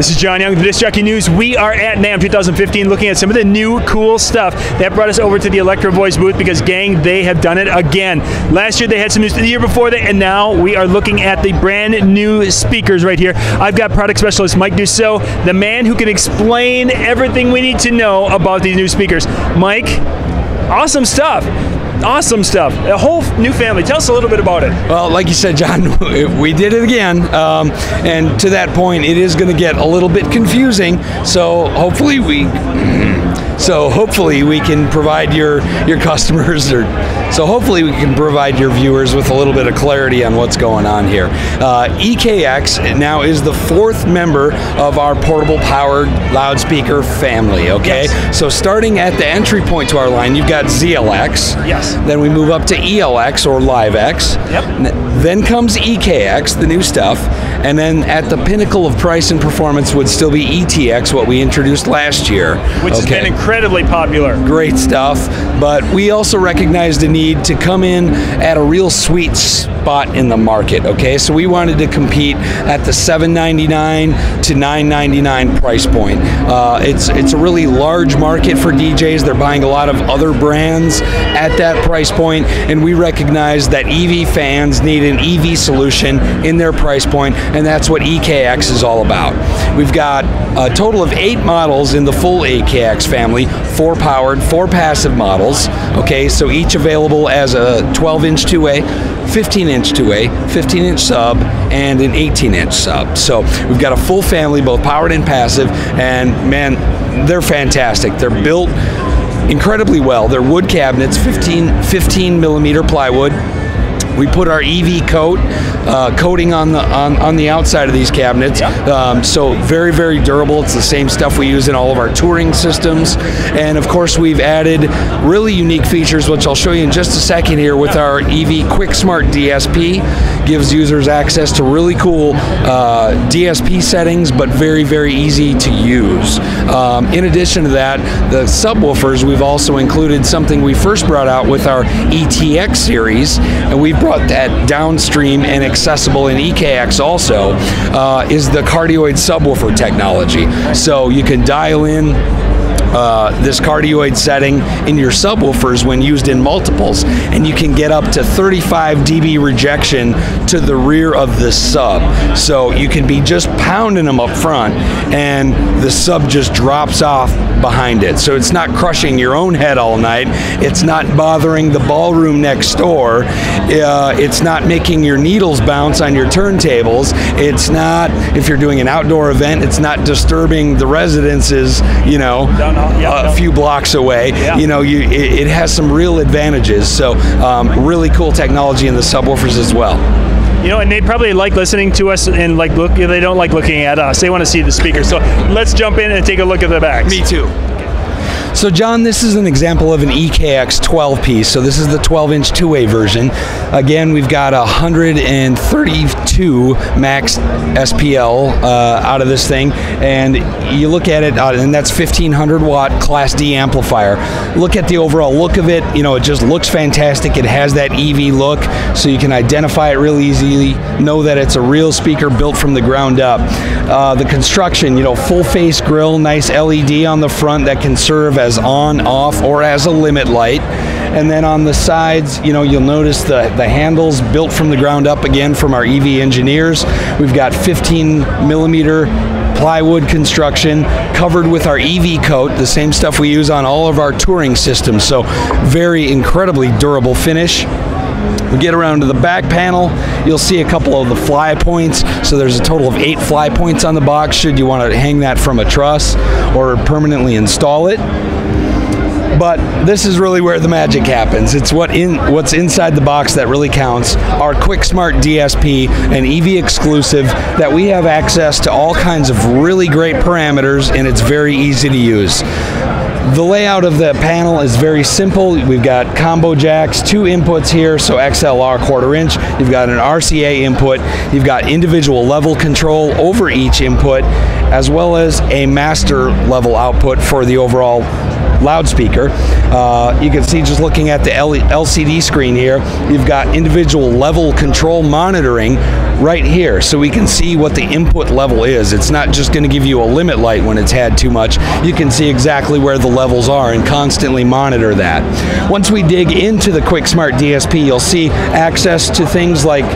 This is John Young with Disc Jockey News. We are at NAMM 2015 looking at some of the new cool stuff. That brought us over to the Electro Voice booth because, gang, they have done it again. Last year they had some news, the year before that, and now we are looking at the brand new speakers right here. I've got product specialist Mike Dussault, the man who can explain everything we need to know about these new speakers. Mike, awesome stuff. Awesome stuff. A whole new family. Tell us a little bit about it. Well, like you said, John, we did it again. And to that point, it is going to get a little bit confusing. So hopefully we can provide your customers, hopefully we can provide your viewers with a little bit of clarity on what's going on here. EKX now is the fourth member of our portable powered loudspeaker family, okay? Yes. So starting at the entry point to our line, you've got ZLX. Yes. Then we move up to ELX or LiveX. Yep. Then comes EKX, the new stuff. And then at the pinnacle of price and performance would still be ETX, what we introduced last year. Which has been incredibly popular. Great stuff. But we also recognized a need to come in at a real sweet spot in the market, okay? So we wanted to compete at the $799 to $999 price point. It's a really large market for DJs. They're buying a lot of other brands at that price point, and we recognize that EV fans need an EV solution in their price point, and that's what EKX is all about. We've got a total of 8 models in the full EKX family, 4 powered, 4 passive models, okay? So each available as a 12-inch two-way, 15-inch two-way, 15-inch sub, and an 18-inch sub. So we've got a full family, both powered and passive, and man, they're fantastic. They're built incredibly well. They're wood cabinets, 15 millimeter plywood. We put our EV coating on the outside of these cabinets, so very, very durable. It's the same stuff we use in all of our touring systems, and of course we've added really unique features, which I'll show you in just a second here with our EV Quick Smart DSP. Gives users access to really cool DSP settings, but very, very easy to use. In addition to that, the subwoofers, we've also included something we first brought out with our EKX Series, and we brought that downstream and accessible in EKX also, is the Cardioid subwoofer technology. So you can dial in this Cardioid setting in your subwoofers when used in multiples, and you can get up to 35 dB rejection to the rear of the sub. So you can be just pounding them up front and the sub just drops off behind it. So it's not crushing your own head all night. It's not bothering the ballroom next door. It's not making your needles bounce on your turntables. It's not, if you're doing an outdoor event, it's not disturbing the residences, you know, a few blocks away. You know, it has some real advantages. So really cool technology in the subwoofers as well. You know, and they probably like listening to us and like look. They don't like looking at us. They want to see the speakers. So let's jump in and take a look at the backs. Me too. So John, this is an example of an EKX 12-piece. So this is the 12-inch two-way version. Again, we've got 132 max SPL out of this thing, and you look at it, and that's 1500 watt Class D amplifier. Look at the overall look of it. You know, it just looks fantastic. It has that EV look, so you can identify it real easily. Know that it's a real speaker built from the ground up. The construction, you know, full face grille, nice LED on the front that can serve as on, off, or as a limit light. And then on the sides, you know, you'll notice the handles built from the ground up, again from our EV engineers. We've got 15 millimeter plywood construction covered with our EV coat, the same stuff we use on all of our touring systems. So very incredibly durable finish. We get around to the back panel, you'll see a couple of the fly points. So there's a total of 8 fly points on the box should you want to hang that from a truss or permanently install it. But this is really where the magic happens. It's what's inside the box that really counts. Our Quick Smart DSP, an EV exclusive that we have access to all kinds of really great parameters, and it's very easy to use. The layout of the panel is very simple. We've got combo jacks, 2 inputs here, so XLR 1/4 inch. You've got an RCA input. You've got individual level control over each input, as well as a master level output for the overall loudspeaker. You can see, just looking at the LCD screen here, you've got individual level control monitoring right here, so we can see what the input level is. It's not just going to give you a limit light when it's had too much. You can see exactly where the levels are and constantly monitor that. Once we dig into the Quick Smart DSP, you'll see access to things like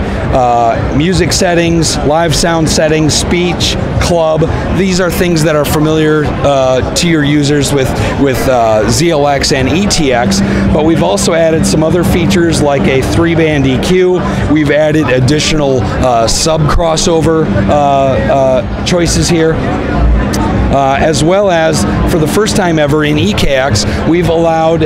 music settings, live sound settings, speech, club. These are things that are familiar to your users with ZLX and ETX, but we've also added some other features like a 3-band EQ. We've added additional sub crossover choices here. As well as, for the first time ever in EKX, we've allowed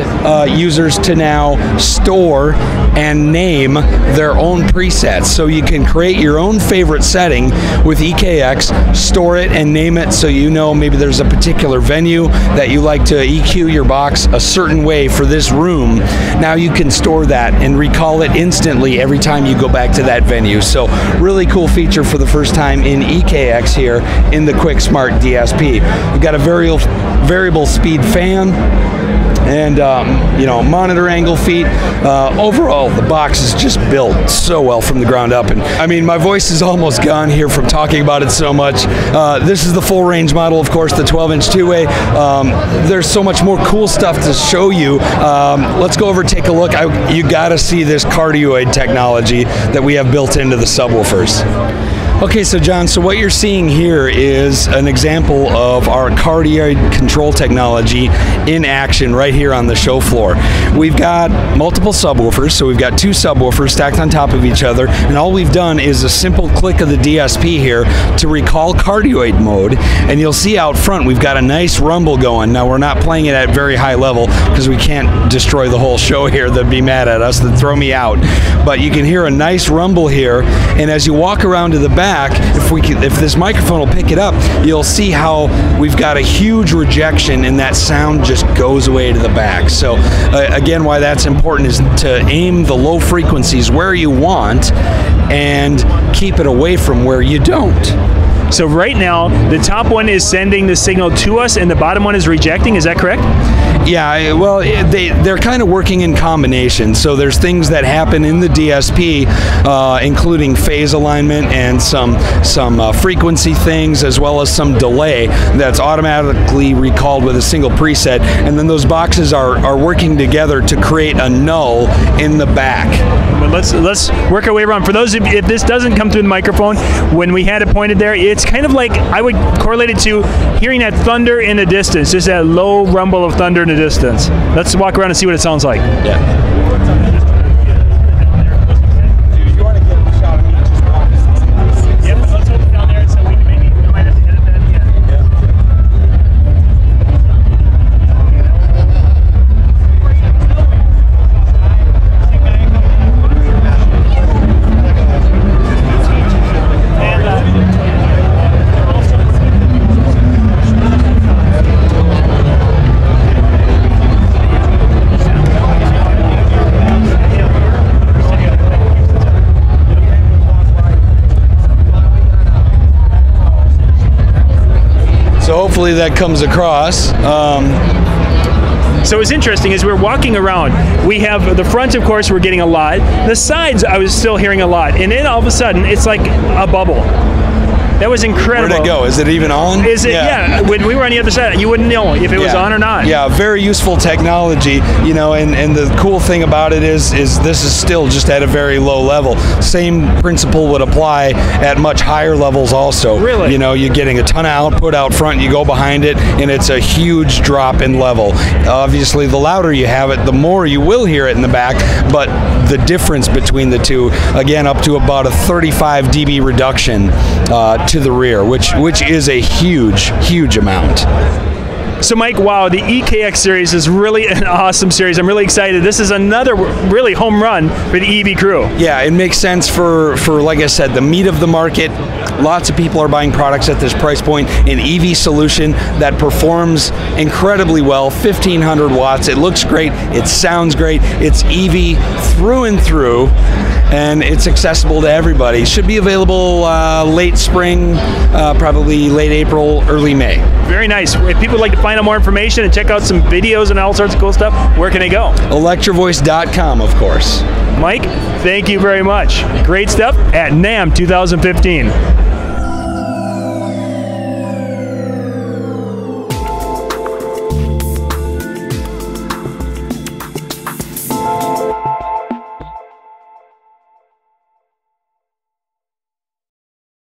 users to now store and name their own presets. So you can create your own favorite setting with EKX, store it and name it, so you know maybe there's a particular venue that you like to EQ your box a certain way for this room. Now you can store that and recall it instantly every time you go back to that venue. So really cool feature for the first time in EKX here in the Quick Smart DSP. We've got a variable speed fan and you know, monitor angle feet. Overall, the box is just built so well from the ground up, and I mean, my voice is almost gone here from talking about it so much. This is the full range model, of course, the 12-inch two-way. There's so much more cool stuff to show you. Let's go over and take a look. You got to see this Cardioid technology that we have built into the subwoofers. Okay, so John, so what you're seeing here is an example of our Cardioid control technology in action right here on the show floor. We've got multiple subwoofers, so we've got 2 subwoofers stacked on top of each other, and all we've done is a simple click of the DSP here to recall Cardioid mode, and you'll see out front we've got a nice rumble going. Now, we're not playing it at very high level because we can't destroy the whole show here. They'd be mad at us, they'd throw me out. But you can hear a nice rumble here, and as you walk around to the back, if this microphone will pick it up, you'll see how we've got a huge rejection and that sound just goes away to the back. So again, why that's important is to aim the low frequencies where you want and keep it away from where you don't. So right now, the top one is sending the signal to us and the bottom one is rejecting, is that correct? Yeah, well, they're kind of working in combination. So there's things that happen in the DSP, including phase alignment and some frequency things, as well as some delay that's automatically recalled with a single preset. And then those boxes are working together to create a null in the back. But let's work our way around. For those, if this doesn't come through the microphone, when we had it pointed there, it's kind of like, I would correlate it to hearing that thunder in the distance, just that low rumble of thunder in the distance. Let's walk around and see what it sounds like. Yeah. So hopefully that comes across. So what's interesting is we're walking around. We have the front, of course, we're getting a lot. The sides, I was still hearing a lot. And then all of a sudden, it's like a bubble. That was incredible. Where'd it go? Is it even on? Is it? Yeah. When we were on the other side, you wouldn't know if it was on or not. Yeah, very useful technology. You know, and the cool thing about it is this is still just at a very low level. Same principle would apply at much higher levels also. Really? You know, you're getting a ton of output out front, you go behind it, and it's a huge drop in level. Obviously, the louder you have it, the more you will hear it in the back, but the difference between the two, again, up to about a 35 dB reduction to the rear, which is a huge amount. So Mike, wow, the EKX series is really an awesome series. I'm really excited. This is another really home run for the EV crew. Yeah, it makes sense for like I said, the meat of the market. Lots of people are buying products at this price point. An EV solution that performs incredibly well, 1,500 watts. It looks great. It sounds great. It's EV through and through. and it's accessible to everybody. Should be available late spring, probably late April, early May. Very nice. If people would like to find out more information and check out some videos and all sorts of cool stuff, where can they go? Electrovoice.com, of course. Mike, thank you very much. Great stuff at NAMM 2015.